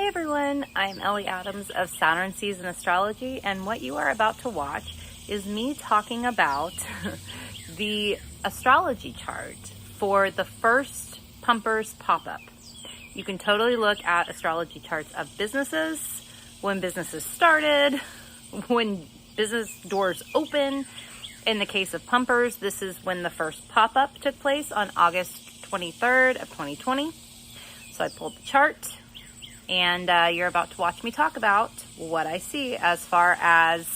Hi everyone, I'm Ellie Adams of Saturn Season Astrology, and what you are about to watch is me talking about the astrology chart for the first Pumpers pop-up. You can totally look at astrology charts of businesses, when businesses started, when business doors open. In the case of Pumpers, this is when the first pop-up took place on August 23rd of 2020. So I pulled the chart, and you're about to watch me talk about what I see as far as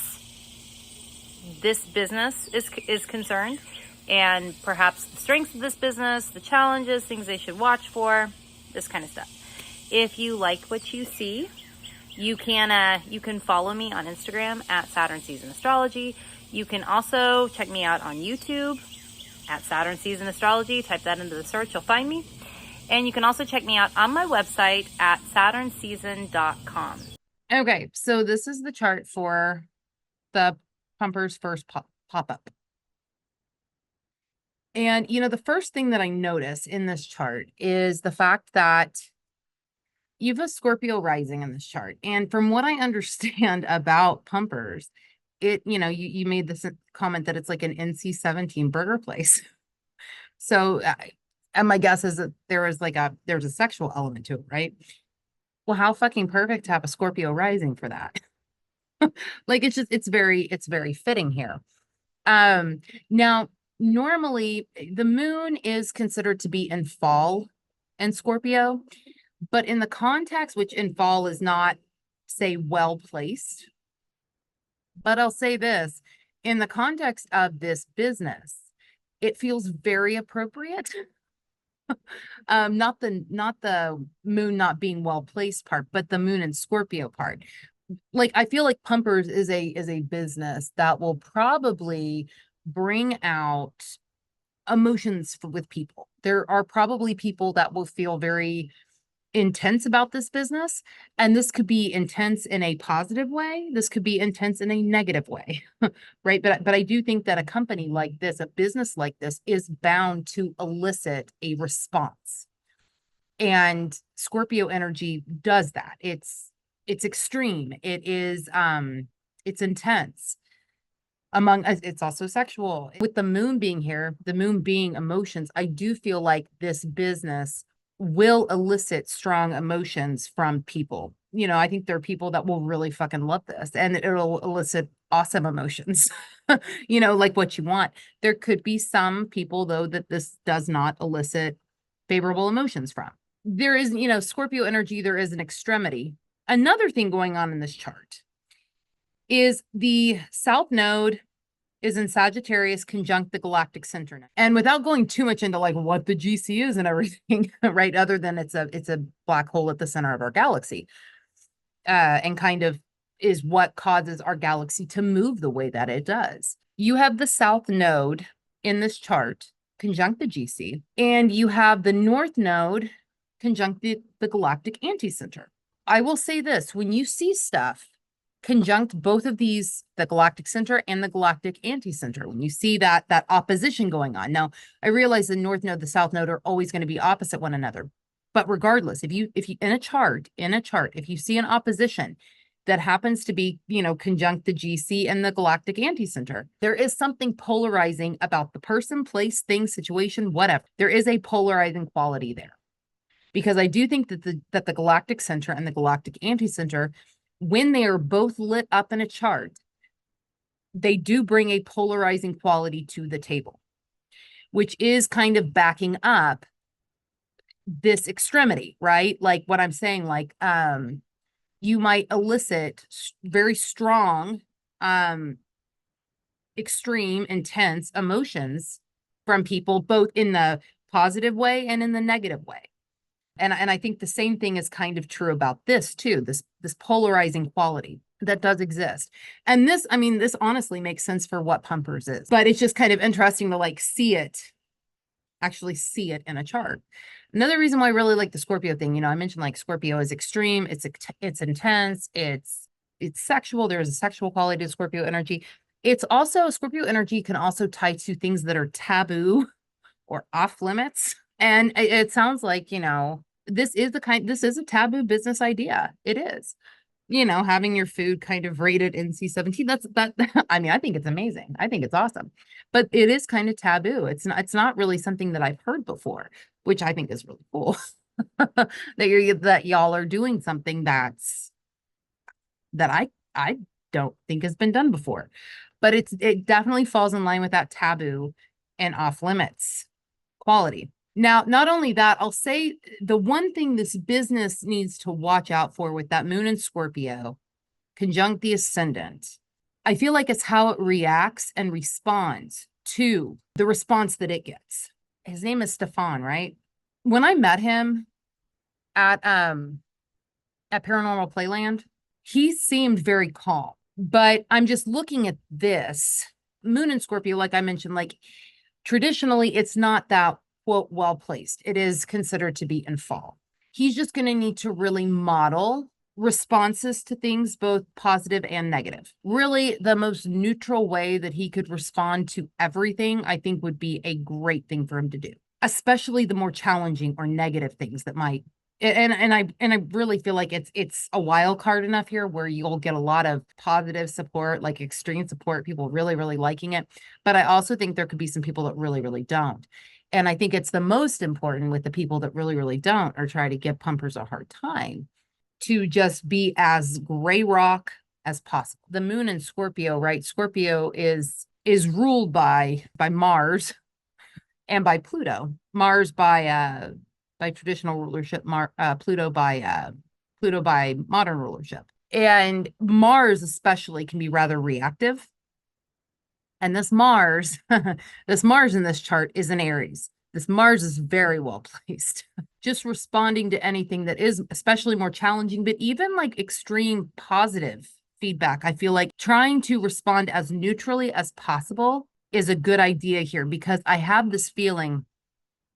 this business is concerned, and perhaps the strengths of this business, the challenges, things they should watch for, this kind of stuff. If you like what you see, you can follow me on Instagram at Saturn Season Astrology. You can also check me out on YouTube at Saturn Season Astrology. Type that into the search, you'll find me. And you can also check me out on my website at saturnseason.com. Okay, so this is the chart for the Pumpers first pop-up. And, the first thing that I notice in this chart is the fact that you have a Scorpio rising in this chart. And from what I understand about Pumpers, you made this comment that it's like an NC-17 burger place. So, and my guess is that there's a sexual element to it, right? Well, how fucking perfect to have a Scorpio rising for that. Like, it's very fitting here. Now, normally the moon is considered to be in fall in Scorpio, but in the context, which in fall is not, say, well placed. But I'll say this, in the context of this business, it feels very appropriate. Not the moon not being well placed part, but the moon and Scorpio part. Like, I feel like Pumpers is a business that will probably bring out emotions with people. There are probably people that will feel very intense about this business, and this could be intense in a positive way, this could be intense in a negative way. Right, but I do think that a company like this, a business like this, is bound to elicit a response, and Scorpio energy does that. It's extreme, it's intense. It's also sexual. With the moon being here, the moon being emotions, I do feel like this business will elicit strong emotions from people. I think there are people that will really fucking love this, and it'll elicit awesome emotions, like what you want. There could be some people, though, that this does not elicit favorable emotions from. There is, Scorpio energy, there is an extremity. Another thing going on in this chart is the South Node is in Sagittarius conjunct the galactic center. And without going too much into like what the GC is and everything, right, other than it's a black hole at the center of our galaxy, and kind of is what causes our galaxy to move the way that it does. You have the South Node in this chart conjunct the GC, and you have the North Node conjunct the galactic anticenter. I will say this, when you see stuff conjunct both of these, the galactic center and the galactic anticenter, when you see that opposition going on. Now, I realize the North Node, the South Node are always going to be opposite one another. But regardless, if you in a chart, if you see an opposition that happens to be, conjunct the GC and the galactic anticenter, there is something polarizing about the person, place, thing, situation, whatever. There is a polarizing quality there. Because I do think that the galactic center and the galactic anticenter, when they are both lit up in a chart, they do bring a polarizing quality to the table, which is kind of backing up this extremity, right? Like what I'm saying, like, you might elicit very strong, extreme, intense emotions from people, both in the positive way and in the negative way. And I think the same thing is kind of true about this too, this polarizing quality that does exist. And this honestly makes sense for what Pumpers is, but it's just kind of interesting to actually see it in a chart. Another reason why I really like the Scorpio thing, I mentioned like Scorpio is extreme, it's intense, it's sexual. There's a sexual quality to Scorpio energy. It's also, Scorpio energy can also tie to things that are taboo or off limits. And it sounds like, this is a taboo business idea. It is. You know, having your food kind of rated NC-17. That I mean, I think it's amazing. I think it's awesome. But it is kind of taboo. It's not really something that I've heard before, which I think is really cool. that y'all are doing something that I don't think has been done before. But it definitely falls in line with that taboo and off limits quality. Now, not only that, I'll say the one thing this business needs to watch out for with that moon in Scorpio, conjunct the ascendant, I feel like it's how it reacts and responds to the response that it gets. His name is Stefan, right? When I met him at Paranormal Playland, he seemed very calm. But I'm just looking at this moon in Scorpio, like I mentioned, like traditionally, it's not that quote well placed. It is considered to be in fall. He's just going to need to really model responses to things, both positive and negative. Really, the most neutral way that he could respond to everything, I think, would be a great thing for him to do, especially the more challenging or negative things that might. And I really feel like it's a wild card enough here where you'll get a lot of positive support, like extreme support, people really, really liking it. But I also think there could be some people that really, really don't. And I think it's the most important with the people that really, really don't, or try to give pumpers a hard time, to just be as gray rock as possible. The moon in Scorpio, right? Scorpio is ruled by Mars and by Pluto. Mars by traditional rulership, Pluto by modern rulership. And Mars especially can be rather reactive. And this Mars, this Mars in this chart is in Aries. This Mars is very well placed. Just responding to anything that is especially more challenging, but even like extreme positive feedback. I feel like trying to respond as neutrally as possible is a good idea here, because I have this feeling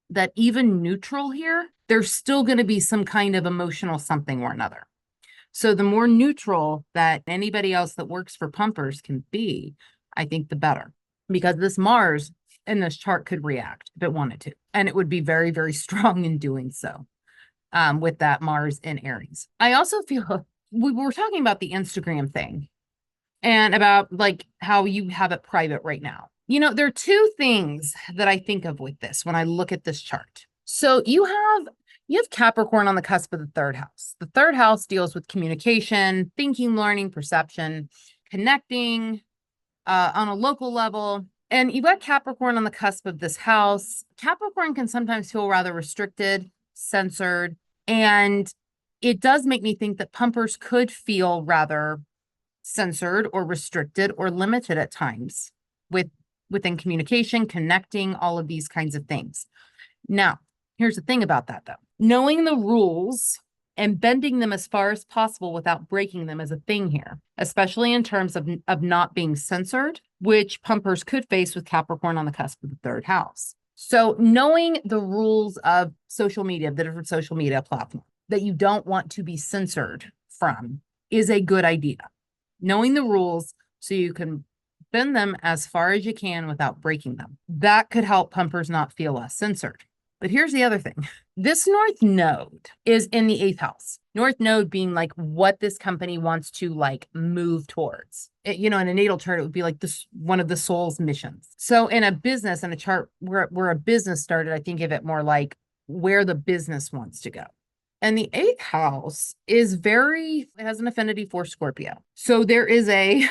that even neutral here, there's still going to be some kind of emotional something or another. So the more neutral that anybody else that works for pumpers can be, I think the better, because this Mars in this chart could react if it wanted to. And it would be very, very strong in doing so, with that Mars in Aries. I also feel we were talking about the Instagram thing and about like how you have it private right now. You know, there are two things that I think of with this when I look at this chart. So you have Capricorn on the cusp of the third house. The third house deals with communication, thinking, learning, perception, connecting on a local level. And you've got Capricorn on the cusp of this house. Capricorn can sometimes feel rather restricted, censored, and it does make me think that pumpers could feel rather censored or restricted or limited at times within communication, connecting, all of these kinds of things. Now, here's the thing about that, though. Knowing the rules and bending them as far as possible without breaking them is a thing here, especially in terms of not being censored, which pumpers could face with Capricorn on the cusp of the third house. So knowing the rules of social media, the different social media platforms that you don't want to be censored from, is a good idea. Knowing the rules so you can bend them as far as you can without breaking them. That could help pumpers not feel less censored. But here's the other thing. This North Node is in the 8th house. North Node being like what this company wants to like move towards. You know, in a natal chart, it would be like this one of the soul's missions. So in a business, in a chart where a business started, I think of it more like where the business wants to go. And the 8th house is it has an affinity for Scorpio. So there is a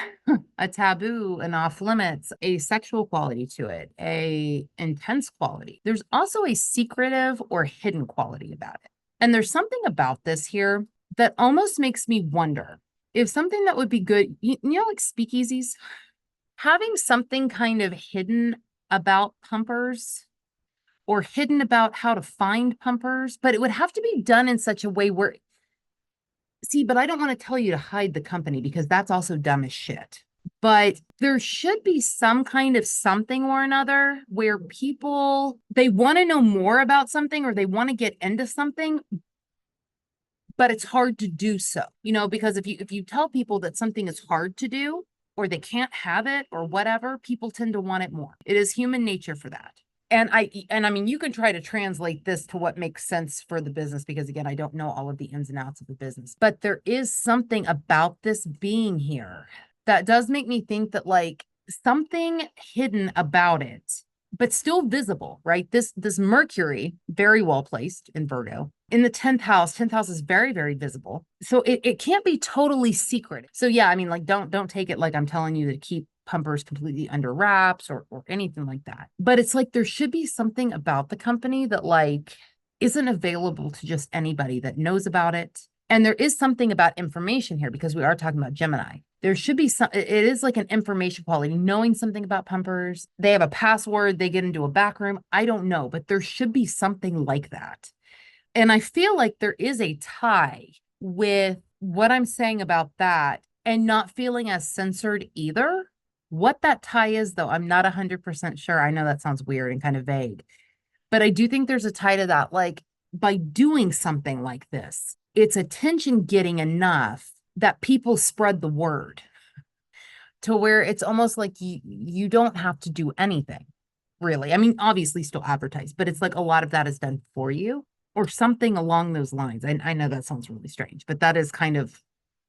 taboo, an off limits, a sexual quality to it, a intense quality. There's also a secretive or hidden quality about it. And there's something about this here that almost makes me wonder if something that would be good, you know, like speakeasies, having something kind of hidden about pumpers, or hidden about how to find pumpers, but it would have to be done in such a way where, see, but I don't want to tell you to hide the company because that's also dumb as shit. But there should be some kind of something or another where people, they want to know more about something or they want to get into something, but it's hard to do so, you know, because if you tell people that something is hard to do or they can't have it or whatever, people tend to want it more. It is human nature for that. and I mean, you can try to translate this to what makes sense for the business, because again, I don't know all of the ins and outs of the business, but there is something about this being here that does make me think that like something hidden about it, but still visible, right? This Mercury, very well placed in Virgo. In the 10th house is very, very visible. So it can't be totally secret. So yeah, I mean, like don't take it like I'm telling you to keep pumpers completely under wraps or anything like that. But it's like there should be something about the company that like isn't available to just anybody that knows about it. And there is something about information here because we are talking about Gemini. There should be some, it is like an information quality, knowing something about pumpers. They have a password, they get into a back room. I don't know, but there should be something like that. And I feel like there is a tie with what I'm saying about that and not feeling as censored either. What that tie is, though, I'm not 100% sure. I know that sounds weird and kind of vague, but I do think there's a tie to that. Like by doing something like this, it's attention getting enough that people spread the word to where it's almost like you don't have to do anything really. I mean, obviously still advertise, but it's like a lot of that is done for you or something along those lines. I know that sounds really strange, but that is kind of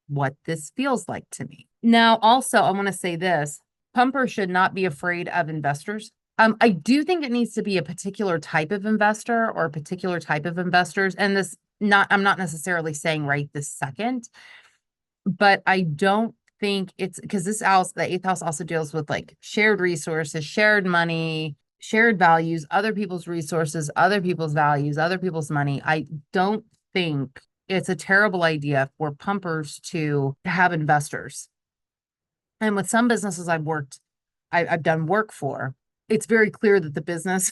what this feels like to me. Now, also, I want to say this, pumpers should not be afraid of investors. I do think it needs to be a particular type of investor or a particular type of investors. And this I'm not necessarily saying right this second, but I don't think it's because this house, the eighth house also deals with like shared resources, shared money, shared values, other people's resources, other people's values, other people's money. I don't think it's a terrible idea for pumpers to have investors. And with some businesses I've done work for, it's very clear that the business,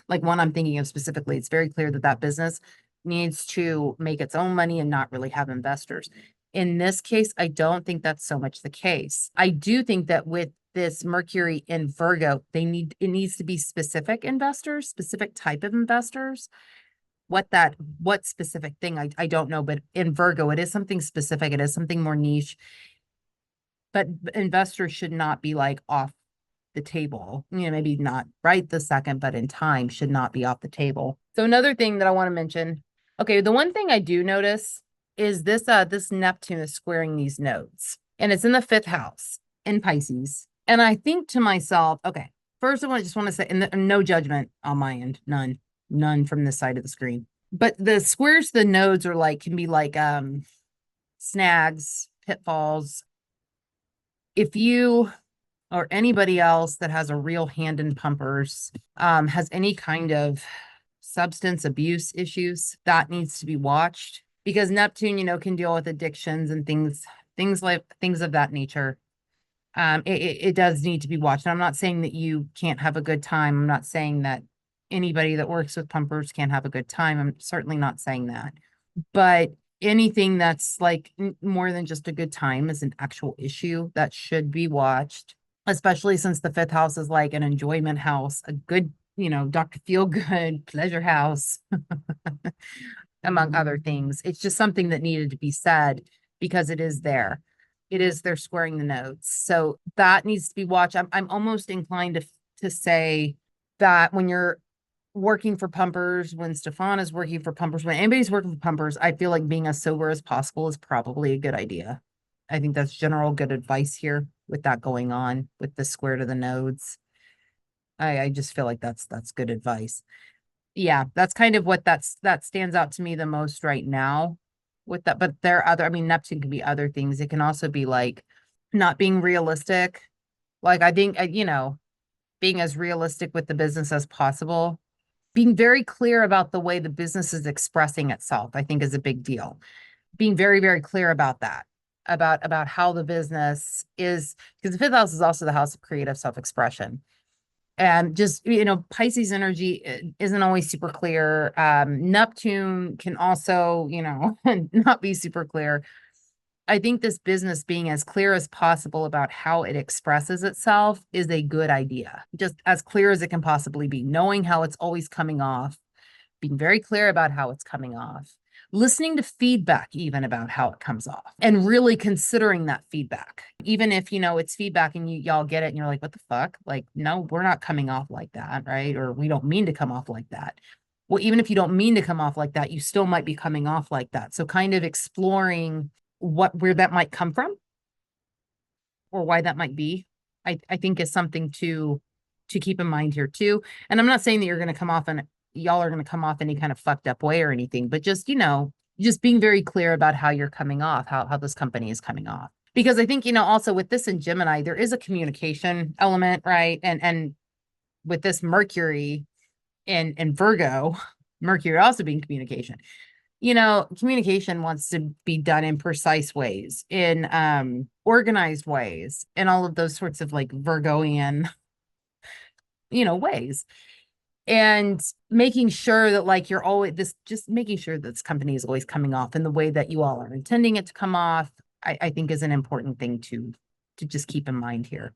like one I'm thinking of specifically, it's very clear that that business needs to make its own money and not really have investors. In this case, I don't think that's so much the case. I do think that with this Mercury in Virgo, it needs to be specific investors, specific type of investors. What specific thing, I don't know, but in Virgo, it is something specific. It is something more niche, but investors should not be like off the table, maybe not right this second, but in time should not be off the table. So another thing that I want to mention, okay, the one thing I do notice is this Neptune is squaring these nodes, and it's in the 5th house in Pisces. And I think to myself, okay, first I just want to say, and no judgment on my end, none from this side of the screen. But the squares, the nodes are like, can be like snags, pitfalls. If you or anybody else that has a real hand in pumpers has any kind of substance abuse issues, that needs to be watched because Neptune, can deal with addictions and things of that nature. It does need to be watched. And I'm not saying that you can't have a good time. I'm not saying that anybody that works with pumpers can't have a good time. I'm certainly not saying that. But anything that's like more than just a good time is an actual issue that should be watched, especially since the 5th house is like an enjoyment house, a good, Dr. Feel Good pleasure house, among other things. It's just something that needed to be said because it is there. They're squaring the nodes. So that needs to be watched. I'm almost inclined to say that when you're working for pumpers, when Stefan is working for pumpers, when anybody's working for pumpers, I feel like being as sober as possible is probably a good idea. I think that's general good advice here with that going on with the square to the nodes. I just feel like that's good advice. Yeah, that's kind of what that stands out to me the most right now with that. But there are other, I mean, Neptune can be other things. It can also be like not being realistic. Like I think, being as realistic with the business as possible, being very clear about the way the business is expressing itself, I think is a big deal. Being very, very clear about that, about how the business is, because the 5th house is also the house of creative self-expression. And just, Pisces energy isn't always super clear. Neptune can also, not be super clear. I think this business being as clear as possible about how it expresses itself is a good idea. Just as clear as it can possibly be, knowing how it's always coming off, being very clear about how it's coming off, listening to feedback even about how it comes off and really considering that feedback. Even if, it's feedback and y'all get it and you're like, what the fuck? Like, no, we're not coming off like that, right? Or we don't mean to come off like that. Well, even if you don't mean to come off like that, you still might be coming off like that. So kind of exploring where that might come from or why that might be, I think is something to keep in mind here too. And I'm not saying that you're going to come off and y'all are going to come off any kind of fucked up way or anything, but just, just being very clear about how you're coming off, how this company is coming off. Because I think, also with this in Gemini, there is a communication element, right? And with this Mercury in Virgo, Mercury also being communication, communication wants to be done in precise ways, in organized ways, and all of those sorts of like Virgoian, ways. And making sure that like you're always just making sure that this company is always coming off in the way that you all are intending it to come off, I think is an important thing to just keep in mind here.